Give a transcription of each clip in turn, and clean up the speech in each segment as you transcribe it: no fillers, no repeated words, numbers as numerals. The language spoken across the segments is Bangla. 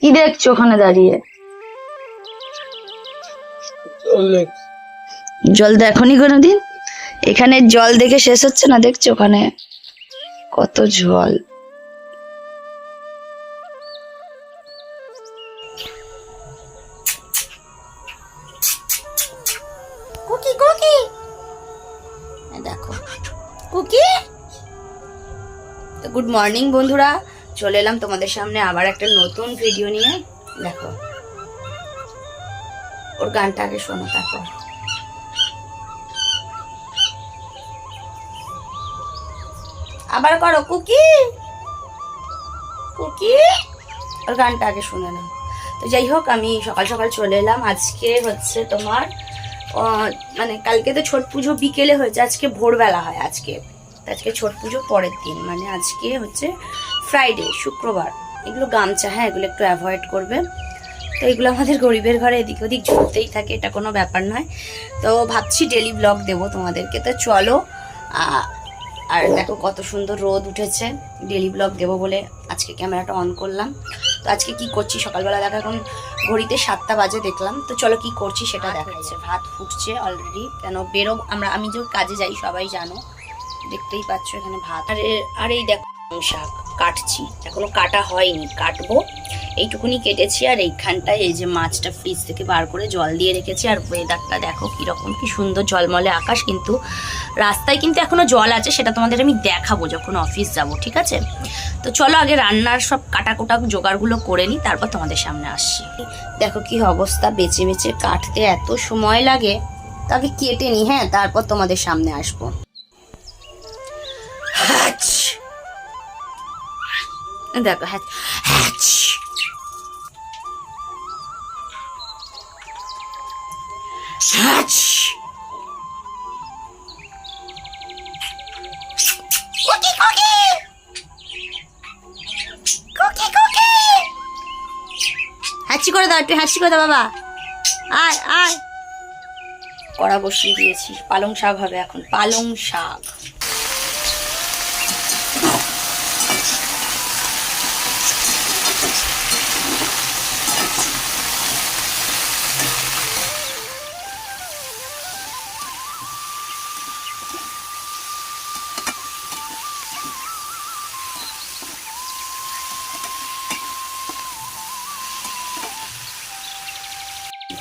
কি দেখছো ওখানে দাঁড়িয়ে? জল দেখনি কোনোদিন? এখানে জল দেখে শেষ হচ্ছে না, দেখছো ওখানে কত জল। কুকি কুকি দেখো কুকি। তো গুড মর্নিং বন্ধুরা, চলে এলাম তোমাদের সামনে আবার একটা নতুন ভিডিও নিয়ে। দেখো ওর গানটা আগে শোনো, তারপর আবার করো কুকি কুকি, ওর গানটা আগে শুনে নাও। তো যাই হোক, আমি সকাল সকাল চলে এলাম। আজকে হচ্ছে তোমার মানে কালকে তো ছট পুজো বিকেলে হয়েছে, আজকে ভোরবেলা হয়। আজকে ছট পুজো পরের দিন, মানে আজকে হচ্ছে ফ্রাইডে, শুক্রবার। এগুলো গামছা, হ্যাঁ এগুলো একটু অ্যাভয়েড করবে। তো এগুলো আমাদের গরিবের ঘরে এদিক ওদিক ঝুলতেই থাকে, এটা কোনো ব্যাপার নয়। তো ভাবছি ডেলি ব্লগ দেবো তোমাদেরকে। তো চলো, আর দেখো কত সুন্দর রোদ উঠেছে, ডেলি ব্লগ দেবো বলে আজকে ক্যামেরাটা অন করলাম। তো আজকে কি করছি সকালবেলা, দেখো এখন ঘড়িতে 7টা বাজে দেখলাম। তো চলো কি করছি সেটা দেখাচ্ছে। ভাত ফুটছে অলরেডি, কেন আমি যে কাজে যাই সবাই জানো, দেখতেই পাচ্ছ এখানে ভাত। আর এই দেখো শাক কাটছি, এখনো কাটা হয়নি, কাটবো। এইটুকুনি কেটেছি। আর এইখানটায় এই যে মাছটা ফ্রিজ থেকে বার করে জল দিয়ে রেখেছি। আর ওয়েদারটা দেখো কিরকম, কি সুন্দর ঝলমলে আকাশ। কিন্তু রাস্তায় কিন্তু এখনো জল আছে, সেটা তোমাদের আমি দেখাবো যখন অফিস যাব, ঠিক আছে? তো চলো আগে রান্নার সব কাটাকুটা জোগাড়গুলো করে নিই, তারপর তোমাদের সামনে আসছি। দেখো কি অবস্থা, বেছে বেছে কাটতে এত সময় লাগে। তাকে কেটে নি, হ্যাঁ তারপর তোমাদের সামনে আসবো। দেখো হ্যাঁ, হাঁচি করে দাও, একটু হাঁচি করে দাও বাবা। আয় আয়, কড়া বসিয়ে দিয়েছি, পালং শাক হবে এখন, পালং শাক।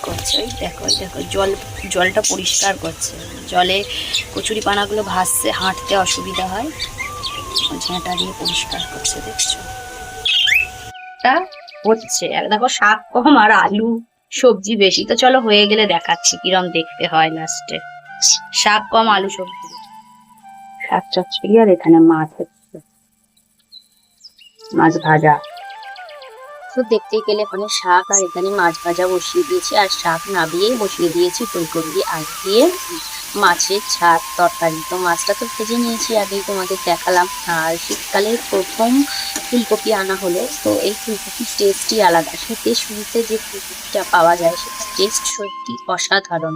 করছে ওই দেখো দেখো, জলটা পরিষ্কার করছে। জলে কচুরি পানাগুলো ভাসছে, হাঁটতে অসুবিধা হয়, ঝাঁটা দিয়ে পরিষ্কার করছে, দেখছো? হচ্ছে আর দেখো শাক কম আর আলু সবজি বেশি। তো চলো হয়ে গেলে দেখাচ্ছি কিরম দেখতে হয় লাস্টে। শাক কম আলু সবজি, শাক চচ্চড়ি। আর এখানে মাছ হচ্ছে, মাছ ভাজা। তো দেখতে গেলে এখানে শাক আর এখানে মাছ ভাজা বসিয়ে দিয়েছি। আর শাক নাবিয়েই বসিয়ে দিয়েছি ফুলকপি আলু দিয়ে মাছের ঝাল তরকারি। তো মাছটা তো ভেজে নিয়েছি, আগেই তোমাদের দেখালাম। আর শীতকালের প্রথম ফুলকপি আনা হলো, তো এই ফুলকপির টেস্টই আলাদা। শীতে শুরুতে যে ফুলকপিটা পাওয়া যায় সেটা টেস্ট সত্যি অসাধারণ।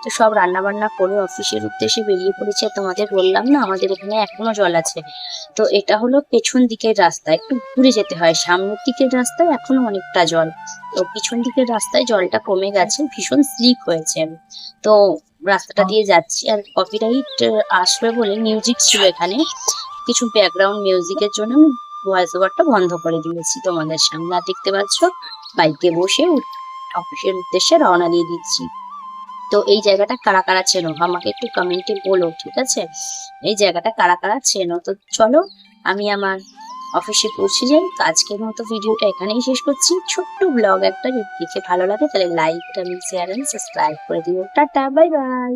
তো সব রান্না বান্না করে অফিসের উদ্দেশ্যে বেরিয়ে পড়েছে। তোমাদের বললাম না আমাদের এখানে এখনো জল আছে। তো এটা হলো পেছন দিকের রাস্তা, একটু ঘুরে যেতে হয়। সামনের দিকের রাস্তায় এখনো অনেকটা জল, তো পিছন দিকের রাস্তায় জলটা কমে গেছে, ভীষণ স্লিপ হয়েছে। তো রাস্তাটা দিয়ে যাচ্ছি। আর কপিরাইট আসবে বলে মিউজিক ছিল এখানে, কিছু ব্যাকগ্রাউন্ড মিউজিকের জন্য ভয়েস ওভারটা বন্ধ করে দিয়েছি তোমাদের সামনে। আর দেখতে পাচ্ছ বাইকে বসে অফিসের উদ্দেশ্যে রওনা দিয়ে দিচ্ছি। তো এই জায়গাটা কারা কারা চেনো আমাকে একটু কমেন্টে বলো, ঠিক আছে? এই জায়গাটা কারা কারা চেনো। তো চলো আমি আমার অফিসে পৌঁছে যাই। তো আজকের মতো ভিডিওটা এখানেই শেষ করছি। ছোট্ট ব্লগ একটা, যদি দেখে ভালো লাগে তাহলে like, comment, share and subscribe করে দিও। Tata, bye by.